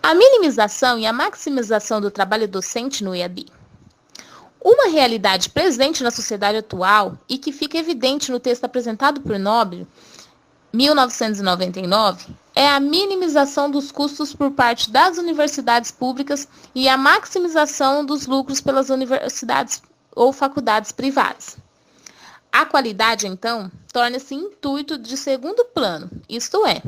A minimização e a maximização do trabalho docente no EAD. Uma realidade presente na sociedade atual e que fica evidente no texto apresentado por Nobre, 1999, é a minimização dos custos por parte das universidades públicas e a maximização dos lucros pelas universidades ou faculdades privadas. A qualidade, então, torna-se intuito de segundo plano, isto é,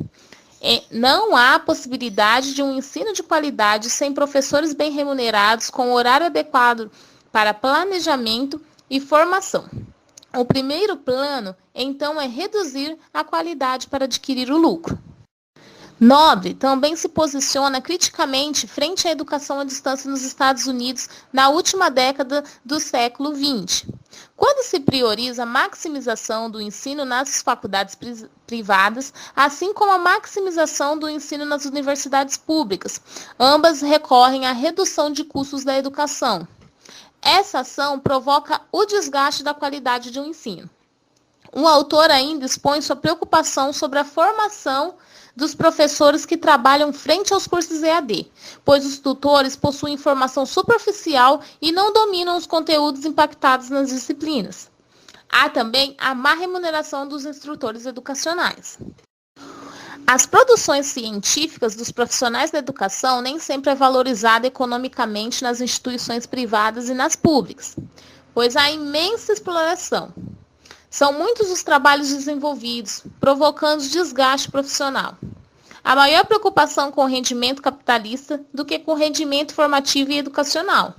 não há possibilidade de um ensino de qualidade sem professores bem remunerados, com horário adequado para planejamento e formação. O primeiro plano, então, é reduzir a qualidade para adquirir o lucro. Nobre também se posiciona criticamente frente à educação à distância nos Estados Unidos na última década do século XX, quando se prioriza a maximização do ensino nas faculdades privadas, assim como a maximização do ensino nas universidades públicas. Ambas recorrem à redução de custos da educação. Essa ação provoca o desgaste da qualidade de um ensino. O autor ainda expõe sua preocupação sobre a formação dos professores que trabalham frente aos cursos EAD, pois os tutores possuem informação superficial e não dominam os conteúdos impactados nas disciplinas. Há também a má remuneração dos instrutores educacionais. As produções científicas dos profissionais da educação nem sempre é valorizada economicamente nas instituições privadas e nas públicas, pois há imensa exploração. São muitos os trabalhos desenvolvidos, provocando desgaste profissional. A maior preocupação com o rendimento capitalista do que com o rendimento formativo e educacional.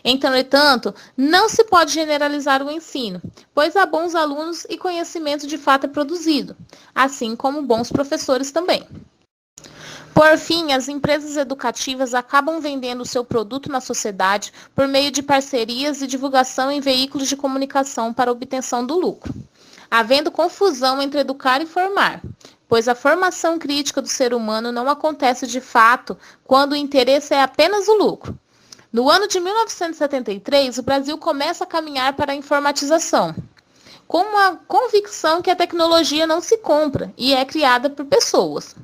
Entretanto, não se pode generalizar o ensino, pois há bons alunos e conhecimento de fato é produzido, assim como bons professores também. Por fim, as empresas educativas acabam vendendo o seu produto na sociedade por meio de parcerias e divulgação em veículos de comunicação para obtenção do lucro, havendo confusão entre educar e formar, pois a formação crítica do ser humano não acontece de fato quando o interesse é apenas o lucro. No ano de 1973, o Brasil começa a caminhar para a informatização, com uma convicção que a tecnologia não se compra e é criada por pessoas.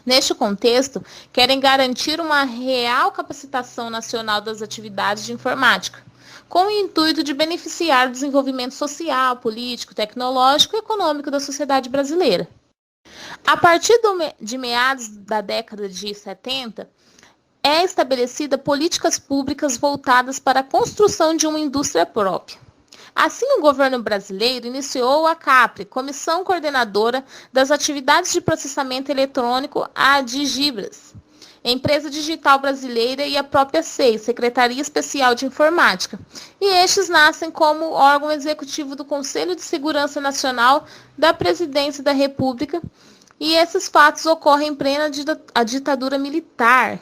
Neste contexto, querem garantir uma real capacitação nacional das atividades de informática, com o intuito de beneficiar o desenvolvimento social, político, tecnológico e econômico da sociedade brasileira. A partir de meados da década de 70, é estabelecida políticas públicas voltadas para a construção de uma indústria própria. Assim, o governo brasileiro iniciou a CAPRE, Comissão Coordenadora das Atividades de Processamento Eletrônico, a Digibras, Empresa Digital Brasileira, e a própria SEI, Secretaria Especial de Informática. E estes nascem como órgão executivo do Conselho de Segurança Nacional da Presidência da República, e esses fatos ocorrem em plena ditadura militar.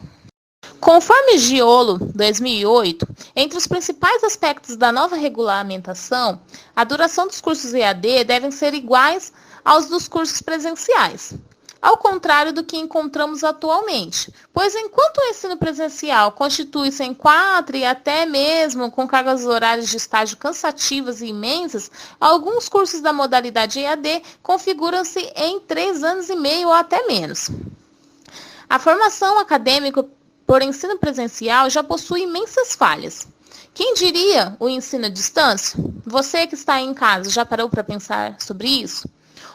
Conforme Giolo, 2008, entre os principais aspectos da nova regulamentação, a duração dos cursos EAD devem ser iguais aos dos cursos presenciais, ao contrário do que encontramos atualmente, pois enquanto o ensino presencial constitui-se em 4 e até mesmo com cargas horárias de estágio cansativas e imensas, alguns cursos da modalidade EAD configuram-se em 3 anos e meio ou até menos. A formação acadêmica por ensino presencial já possui imensas falhas. Quem diria o ensino à distância? Você que está aí em casa, já parou para pensar sobre isso?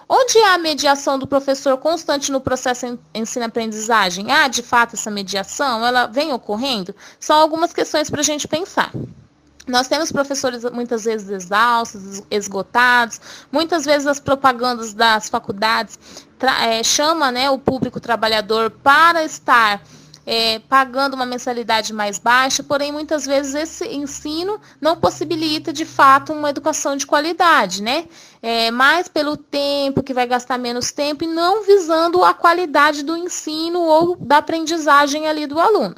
Onde há a mediação do professor constante no processo ensino-aprendizagem? Há, de fato, essa mediação? Ela vem ocorrendo? São algumas questões para a gente pensar. Nós temos professores muitas vezes exaustos, esgotados, muitas vezes as propagandas das faculdades chamam, o público trabalhador para estar pagando uma mensalidade mais baixa, porém muitas vezes esse ensino não possibilita de fato uma educação de qualidade, mais pelo tempo, que vai gastar menos tempo, e não visando a qualidade do ensino ou da aprendizagem ali do aluno.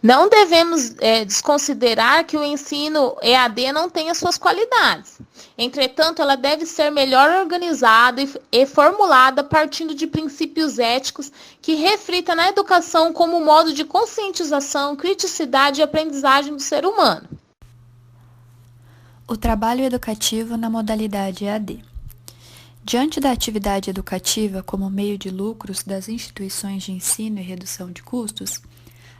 Não devemos desconsiderar que o ensino EAD não tem as suas qualidades. Entretanto, ela deve ser melhor organizada e formulada partindo de princípios éticos que reflitam na educação como modo de conscientização, criticidade e aprendizagem do ser humano. O trabalho educativo na modalidade EAD. Diante da atividade educativa como meio de lucros das instituições de ensino e redução de custos,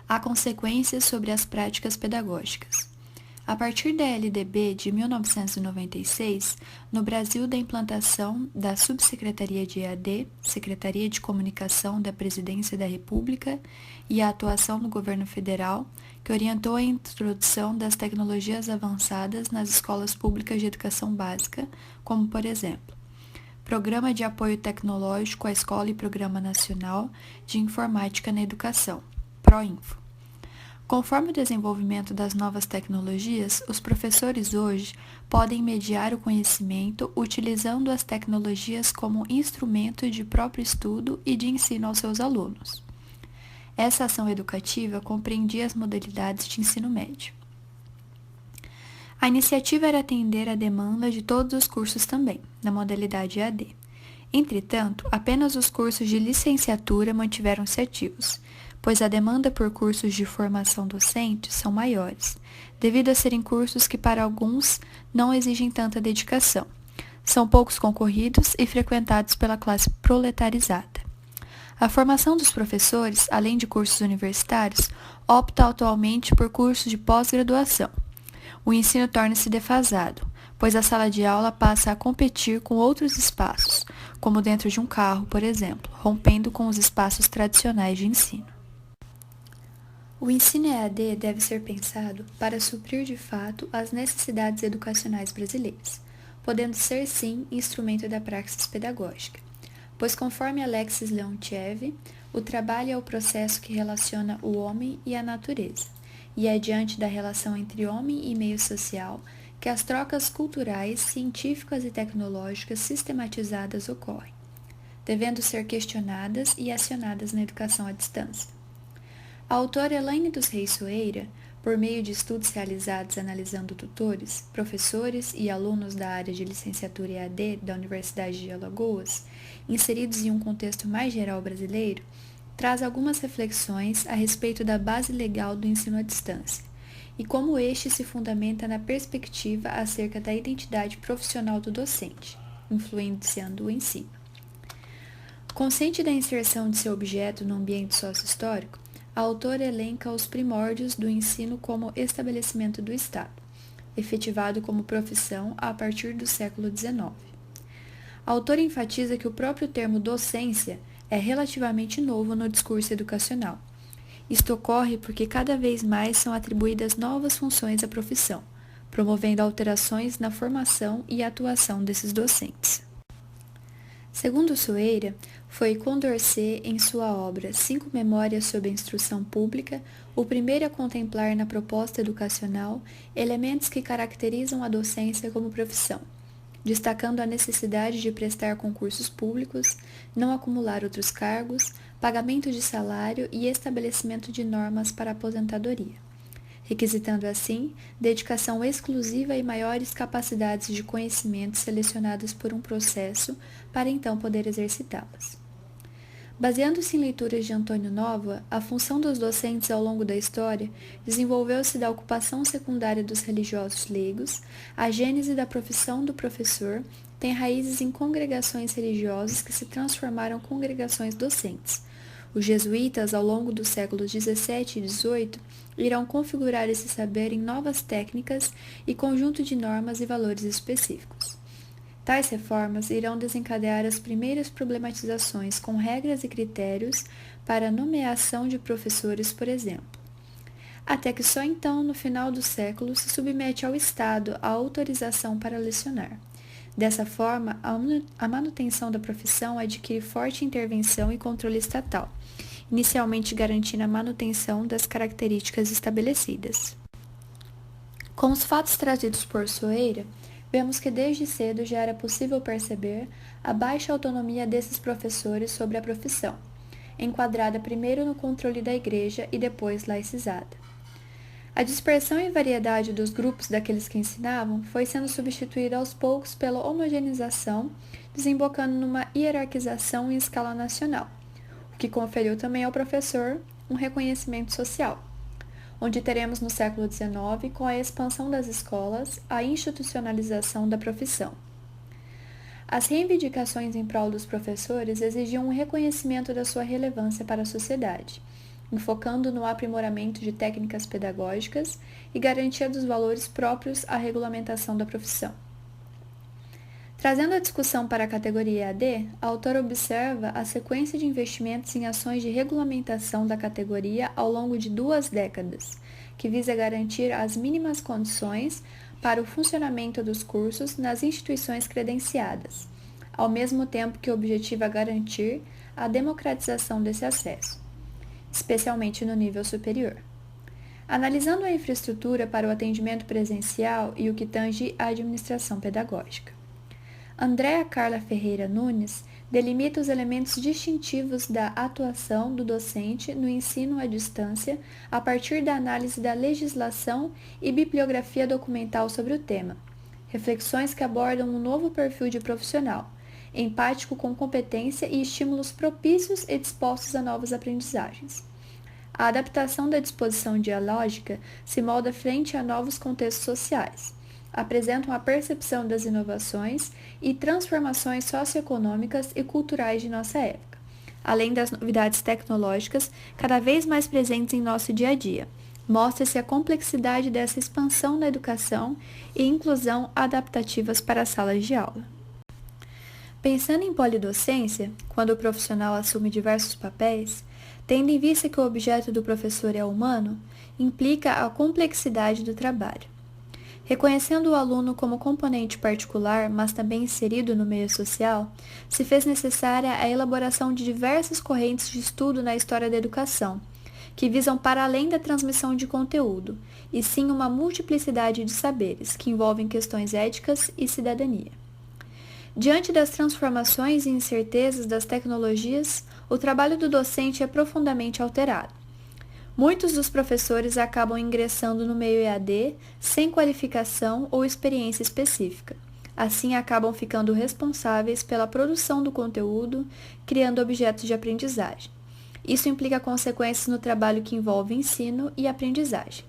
há consequências sobre as práticas pedagógicas. A partir da LDB de 1996, no Brasil da implantação da Subsecretaria de EAD, Secretaria de Comunicação da Presidência da República e a atuação do governo federal, que orientou a introdução das tecnologias avançadas nas escolas públicas de educação básica, como, por exemplo, Programa de Apoio Tecnológico à Escola e Programa Nacional de Informática na Educação, PROINFO. Conforme o desenvolvimento das novas tecnologias, os professores hoje podem mediar o conhecimento utilizando as tecnologias como instrumento de próprio estudo e de ensino aos seus alunos. Essa ação educativa compreendia as modalidades de ensino médio. A iniciativa era atender à demanda de todos os cursos também, na modalidade EAD. Entretanto, apenas os cursos de licenciatura mantiveram-se ativos, pois a demanda por cursos de formação docente são maiores, devido a serem cursos que para alguns não exigem tanta dedicação. São poucos concorridos e frequentados pela classe proletarizada. A formação dos professores, além de cursos universitários, opta atualmente por cursos de pós-graduação. O ensino torna-se defasado, pois a sala de aula passa a competir com outros espaços, como dentro de um carro, por exemplo, rompendo com os espaços tradicionais de ensino. O ensino EAD deve ser pensado para suprir de fato as necessidades educacionais brasileiras, podendo ser sim instrumento da praxis pedagógica, pois conforme Alexis Leontiev, o trabalho é o processo que relaciona o homem e a natureza, e é diante da relação entre homem e meio social que as trocas culturais, científicas e tecnológicas sistematizadas ocorrem, devendo ser questionadas e acionadas na educação à distância. A autora Elaine dos Reis Soeira, por meio de estudos realizados analisando tutores, professores e alunos da área de licenciatura EAD da Universidade de Alagoas, inseridos em um contexto mais geral brasileiro, traz algumas reflexões a respeito da base legal do ensino à distância e como este se fundamenta na perspectiva acerca da identidade profissional do docente, influenciando o ensino. Consciente da inserção de seu objeto no ambiente sócio-histórico, a autora elenca os primórdios do ensino como estabelecimento do Estado, efetivado como profissão a partir do século XIX. A autora enfatiza que o próprio termo docência é relativamente novo no discurso educacional. Isto ocorre porque cada vez mais são atribuídas novas funções à profissão, promovendo alterações na formação e atuação desses docentes. Segundo Soeira, foi Condorcet, em sua obra Cinco Memórias sobre a Instrução Pública, o primeiro a contemplar na proposta educacional elementos que caracterizam a docência como profissão, destacando a necessidade de prestar concursos públicos, não acumular outros cargos, pagamento de salário e estabelecimento de normas para a aposentadoria, requisitando assim dedicação exclusiva e maiores capacidades de conhecimento selecionadas por um processo para então poder exercitá-las. Baseando-se em leituras de Antônio Nova, a função dos docentes ao longo da história desenvolveu-se da ocupação secundária dos religiosos leigos, a gênese da profissão do professor tem raízes em congregações religiosas que se transformaram em congregações docentes. Os jesuítas, ao longo dos séculos XVII e XVIII, irão configurar esse saber em novas técnicas e conjunto de normas e valores específicos. Tais reformas irão desencadear as primeiras problematizações com regras e critérios para a nomeação de professores, por exemplo. Até que só então, no final do século, se submete ao Estado a autorização para lecionar. Dessa forma, a manutenção da profissão adquire forte intervenção e controle estatal, inicialmente garantindo a manutenção das características estabelecidas. Com os fatos trazidos por Soeira, vemos que desde cedo já era possível perceber a baixa autonomia desses professores sobre a profissão, enquadrada primeiro no controle da Igreja e depois laicizada. A dispersão e variedade dos grupos daqueles que ensinavam foi sendo substituída aos poucos pela homogeneização, desembocando numa hierarquização em escala nacional, o que conferiu também ao professor um reconhecimento social, onde teremos no século XIX, com a expansão das escolas, a institucionalização da profissão. As reivindicações em prol dos professores exigiam um reconhecimento da sua relevância para a sociedade, enfocando no aprimoramento de técnicas pedagógicas e garantia dos valores próprios à regulamentação da profissão. Trazendo a discussão para a categoria EAD, a autora observa a sequência de investimentos em ações de regulamentação da categoria ao longo de 2 décadas, que visa garantir as mínimas condições para o funcionamento dos cursos nas instituições credenciadas, ao mesmo tempo que objetiva garantir a democratização desse acesso, especialmente no nível superior. Analisando a infraestrutura para o atendimento presencial e o que tange à administração pedagógica. Andréa Carla Ferreira Nunes delimita os elementos distintivos da atuação do docente no ensino à distância a partir da análise da legislação e bibliografia documental sobre o tema, reflexões que abordam um novo perfil de profissional, empático com competência e estímulos propícios e dispostos a novas aprendizagens. A adaptação da disposição dialógica se molda frente a novos contextos sociais, apresentam a percepção das inovações e transformações socioeconômicas e culturais de nossa época, além das novidades tecnológicas cada vez mais presentes em nosso dia a dia. Mostra-se a complexidade dessa expansão da educação e inclusão adaptativas para as salas de aula. Pensando em polidocência, quando o profissional assume diversos papéis, tendo em vista que o objeto do professor é humano, implica a complexidade do trabalho. Reconhecendo o aluno como componente particular, mas também inserido no meio social, se fez necessária a elaboração de diversas correntes de estudo na história da educação, que visam para além da transmissão de conteúdo, e sim uma multiplicidade de saberes, que envolvem questões éticas e cidadania. Diante das transformações e incertezas das tecnologias, o trabalho do docente é profundamente alterado. Muitos dos professores acabam ingressando no meio EAD sem qualificação ou experiência específica. Assim, acabam ficando responsáveis pela produção do conteúdo, criando objetos de aprendizagem. Isso implica consequências no trabalho que envolve ensino e aprendizagem.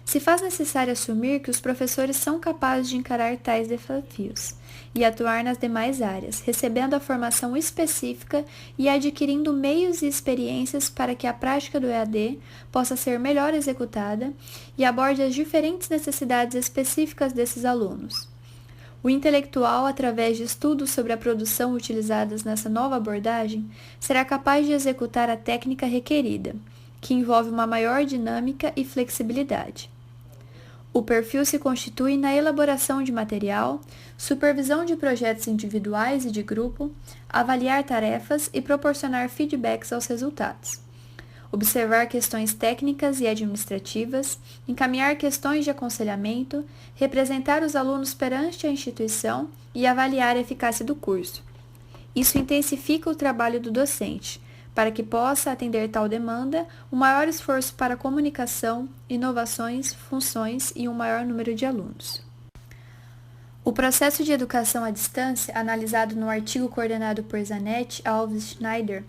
Se faz necessário assumir que os professores são capazes de encarar tais desafios e atuar nas demais áreas, recebendo a formação específica e adquirindo meios e experiências para que a prática do EAD possa ser melhor executada e aborde as diferentes necessidades específicas desses alunos. O intelectual, através de estudos sobre a produção utilizadas nessa nova abordagem, será capaz de executar a técnica requerida, que envolve uma maior dinâmica e flexibilidade. O perfil se constitui na elaboração de material, supervisão de projetos individuais e de grupo, avaliar tarefas e proporcionar feedbacks aos resultados. Observar questões técnicas e administrativas, encaminhar questões de aconselhamento, representar os alunos perante a instituição e avaliar a eficácia do curso. Isso intensifica o trabalho do docente, para que possa atender tal demanda, um maior esforço para comunicação, inovações, funções e um maior número de alunos. O processo de educação à distância, analisado no artigo coordenado por Zanetti Alves Schneider,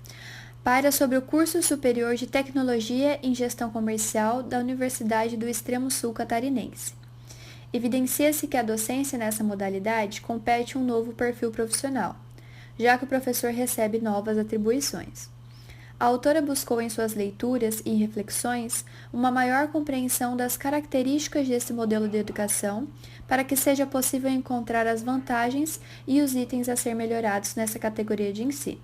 paira sobre o curso superior de Tecnologia em Gestão Comercial da Universidade do Extremo Sul Catarinense. Evidencia-se que a docência nessa modalidade compete um novo perfil profissional, já que o professor recebe novas atribuições. A autora buscou em suas leituras e reflexões uma maior compreensão das características desse modelo de educação para que seja possível encontrar as vantagens e os itens a ser melhorados nessa categoria de ensino.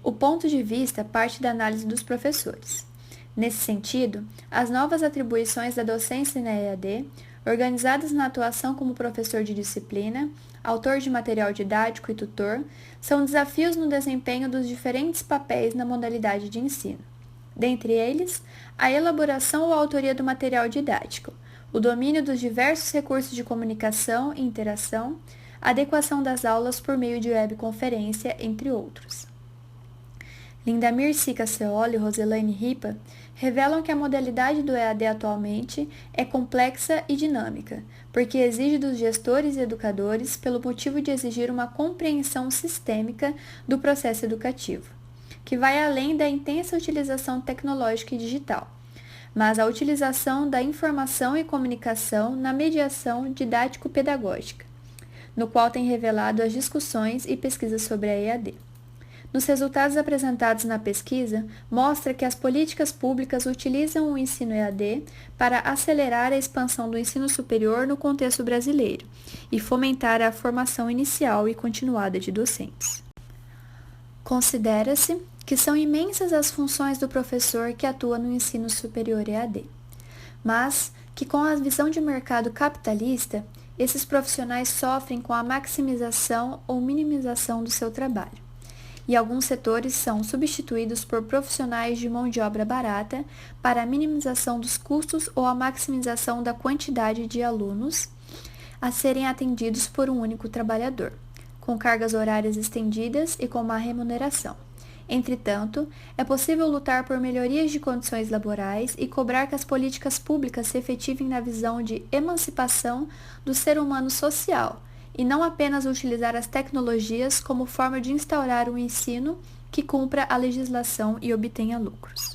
O ponto de vista parte da análise dos professores. Nesse sentido, as novas atribuições da docência na EAD, organizadas na atuação como professor de disciplina, autor de material didático e tutor, são desafios no desempenho dos diferentes papéis na modalidade de ensino. Dentre eles, a elaboração ou autoria do material didático, o domínio dos diversos recursos de comunicação e interação, a adequação das aulas por meio de webconferência, entre outros. Lindamir Sica Ceoli e Roselaine Ripa revelam que a modalidade do EAD atualmente é complexa e dinâmica, porque exige dos gestores e educadores pelo motivo de exigir uma compreensão sistêmica do processo educativo, que vai além da intensa utilização tecnológica e digital, mas a utilização da informação e comunicação na mediação didático-pedagógica, no qual tem revelado as discussões e pesquisas sobre a EAD. Nos resultados apresentados na pesquisa, mostra que as políticas públicas utilizam o ensino EAD para acelerar a expansão do ensino superior no contexto brasileiro e fomentar a formação inicial e continuada de docentes. Considera-se que são imensas as funções do professor que atua no ensino superior EAD, mas que com a visão de mercado capitalista, esses profissionais sofrem com a maximização ou minimização do seu trabalho. E alguns setores são substituídos por profissionais de mão de obra barata para a minimização dos custos ou a maximização da quantidade de alunos a serem atendidos por um único trabalhador, com cargas horárias estendidas e com má remuneração. Entretanto, é possível lutar por melhorias de condições laborais e cobrar que as políticas públicas se efetivem na visão de emancipação do ser humano social, e não apenas utilizar as tecnologias como forma de instaurar um ensino que cumpra a legislação e obtenha lucros.